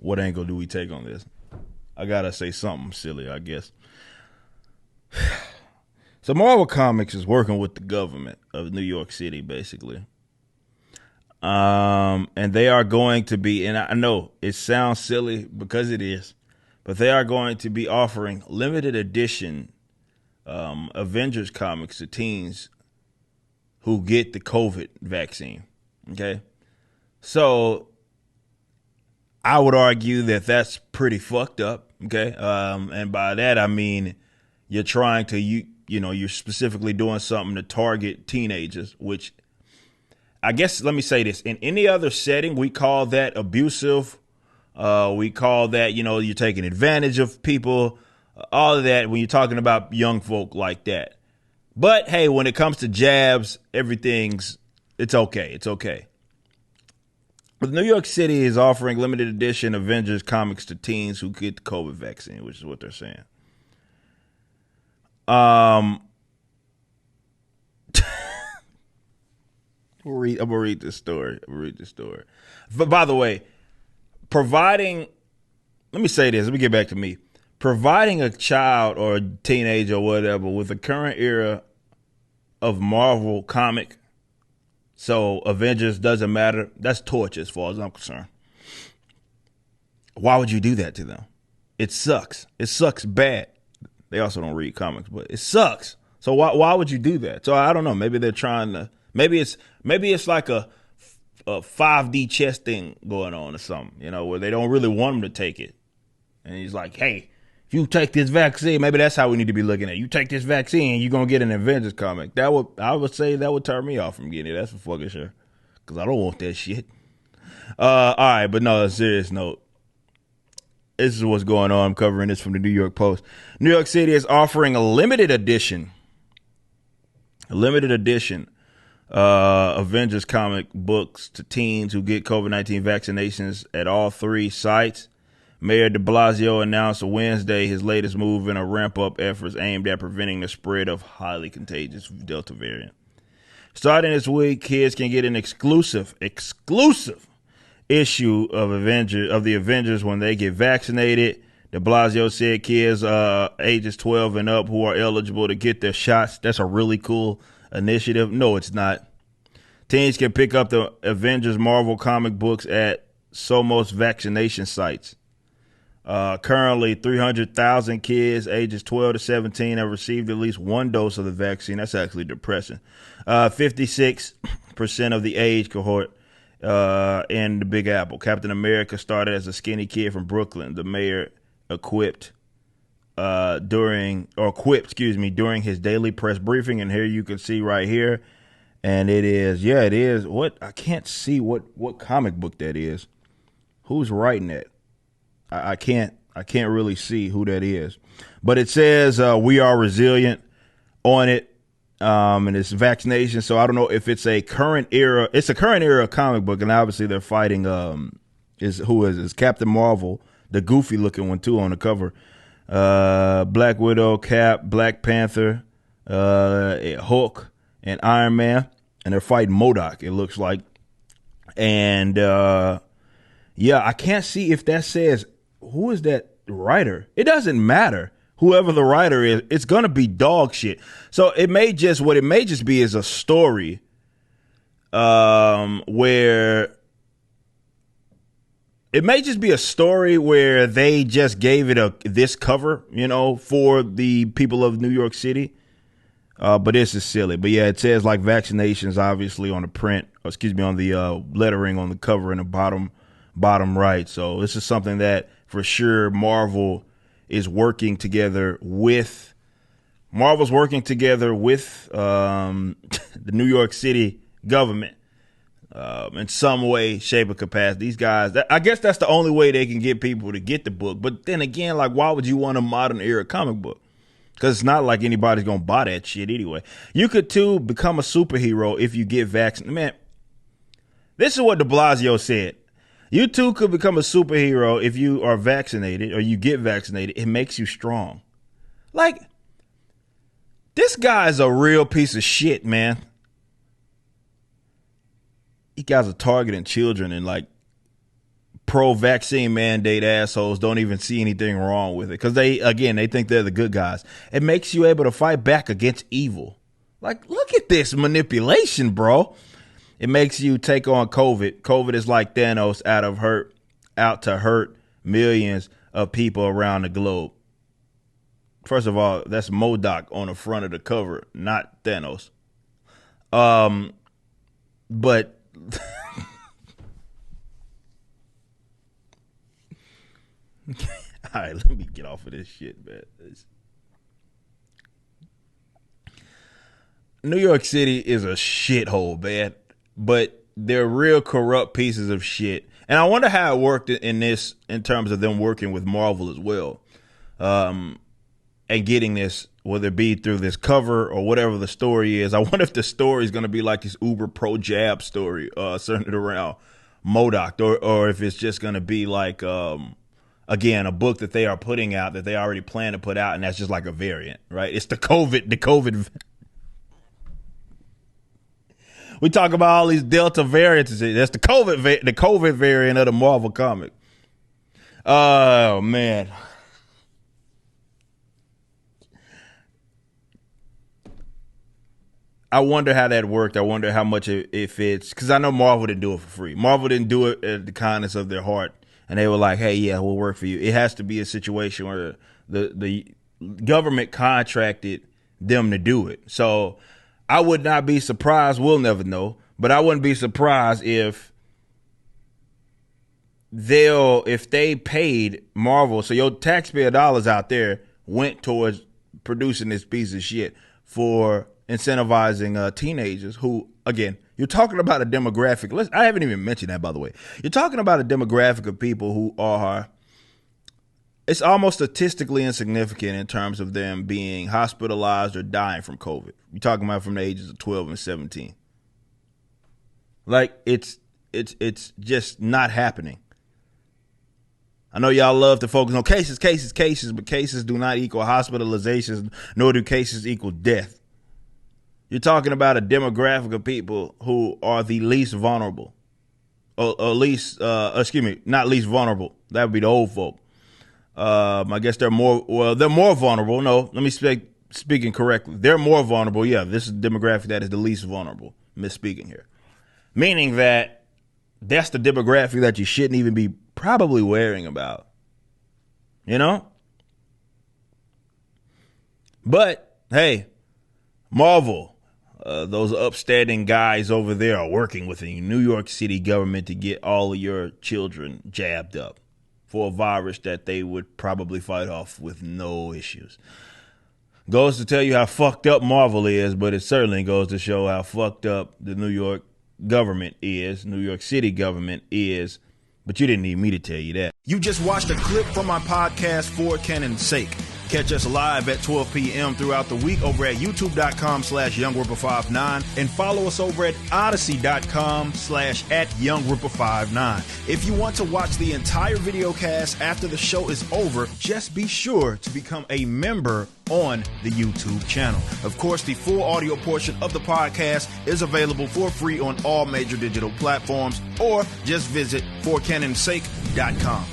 What angle do we take on this? I gotta say something silly, I guess. So Marvel Comics is working with the government of New York City, basically. And they are going to be, and I know it sounds silly because it is, but they are going to be offering limited edition Avengers comics to teens who get the COVID vaccine. Okay. So I would argue that that's pretty fucked up. Okay. And by that, I mean, you're trying to, you're specifically doing something to target teenagers, which I guess, let me say this. In any other setting, we call that abusive. We call that, you're taking advantage of people, all of that when you're talking about young folk like that. But hey, when it comes to jabs, it's okay. It's okay. But New York City is offering limited edition Avengers comics to teens who get the COVID vaccine, which is what they're saying. I'm gonna read this story. But by the way, let me say this. Let me get back to me. Providing a child or a teenager or whatever with the current era of Marvel comic, so Avengers doesn't matter, that's torture as far as I'm concerned. Why would you do that to them? It sucks. It sucks bad. They also don't read comics, but it sucks. So why would you do that? So I don't know. Maybe they're trying to. Maybe it's like a 5D chess thing going on or something. Where they don't really want him to take it. And he's like, hey, if you take this vaccine, maybe that's how we need to be looking at it. You take this vaccine, you're gonna get an Avengers comic. I would say that would turn me off from getting it. That's for fucking sure. Because I don't want that shit. All right, but no, on a serious note. This is what's going on. I'm covering this from the New York Post. New York City is offering a limited edition Avengers comic books to teens who get COVID-19 vaccinations at all three sites. Mayor de Blasio announced Wednesday his latest move in a ramp-up efforts aimed at preventing the spread of highly contagious Delta variant. Starting this week, kids can get an exclusive issue of the Avengers when they get vaccinated. De Blasio said kids ages 12 and up who are eligible to get their shots. That's a really cool initiative. No, it's not. Teens can pick up the Avengers Marvel comic books at Somos vaccination sites. Currently, 300,000 kids ages 12 to 17 have received at least one dose of the vaccine. That's actually depressing. 56% of the age cohort in the Big Apple. Captain America started as a skinny kid from Brooklyn. The mayor quipped during his daily press briefing, and here you can see right here, and it is what I can't see what comic book that is. Who's writing that? I can't really see who that is, but it says we are resilient on it. And it's vaccination. So I don't know if it's a current era. It's a current era comic book. And obviously they're fighting, is Captain Marvel, the goofy looking one too on the cover. Black Widow, Cap, Black Panther, Hulk and Iron Man. And they're fighting MODOK, it looks like. And, I can't see if that says, who is that writer? It doesn't matter. Whoever the writer is, it's going to be dog shit. So it may just be is a story where they just gave it this cover, for the people of New York City. But this is silly. But yeah, it says like vaccinations, obviously on the lettering on the cover in the bottom right. So this is something that for sure Marvel's working together with the New York City government in some way, shape, or capacity. These guys, I guess that's the only way they can get people to get the book. But then again, like, why would you want a modern era comic book? Because it's not like anybody's going to buy that shit anyway. You could, too, become a superhero if you get vaccinated. Man, this is what de Blasio said. You, too, could become a superhero if you are vaccinated or you get vaccinated. It makes you strong. Like, this guy is a real piece of shit, man. You guys are targeting children and, like, pro-vaccine mandate assholes don't even see anything wrong with it because they think they're the good guys. It makes you able to fight back against evil. Like, look at this manipulation, bro. It makes you take on COVID. COVID is like Thanos out to hurt millions of people around the globe. First of all, that's MODOK on the front of the cover, not Thanos. But all right, let me get off of this shit, man. New York City is a shithole, man. But they're real corrupt pieces of shit. And I wonder how it worked in terms of them working with Marvel as well. And getting this, whether it be through this cover or whatever the story is. I wonder if the story is going to be like this uber pro-jab story centered around MODOK, or if it's just going to be like, again, a book that they are putting out that they already plan to put out, and that's just like a variant, right? It's the COVID. We talk about all these Delta variants. That's the COVID variant of the Marvel comic. Oh, man. I wonder how that worked. I wonder how much it fits. Because I know Marvel didn't do it for free. Marvel didn't do it at the kindness of their heart. And they were like, hey, yeah, we'll work for you. It has to be a situation where the government contracted them to do it. So I would not be surprised. We'll never know. But I wouldn't be surprised if they paid Marvel. So your taxpayer dollars out there went towards producing this piece of shit for incentivizing teenagers who, again, you're talking about a demographic. I haven't even mentioned that, by the way. You're talking about a demographic of people who are, it's almost statistically insignificant in terms of them being hospitalized or dying from COVID. You're talking about from the ages of 12 and 17. Like, it's just not happening. I know y'all love to focus on cases, but cases do not equal hospitalizations, nor do cases equal death. You're talking about a demographic of people who are the least vulnerable, or not least vulnerable. That would be the old folk. I guess they're more vulnerable. No, let me speaking correctly. They're more vulnerable. Yeah, this is the demographic that is the least vulnerable. Misspeaking here. Meaning that that's the demographic that you shouldn't even be probably worrying about. You know? But, hey, Marvel, those upstanding guys over there are working with the New York City government to get all of your children jabbed up for a virus that they would probably fight off with no issues. Goes to tell you how fucked up Marvel is, but it certainly goes to show how fucked up the New York City government is. But you didn't need me to tell you that. You just watched a clip from my podcast, For Canon's Sake. Catch us live at 12 p.m. throughout the week over at youtube.com/YoungRipper59 and follow us over at odyssey.com/@YoungRipper59. If you want to watch the entire video cast after the show is over, just be sure to become a member on the YouTube channel. Of course, the full audio portion of the podcast is available for free on all major digital platforms, or just visit forcanonsake.com.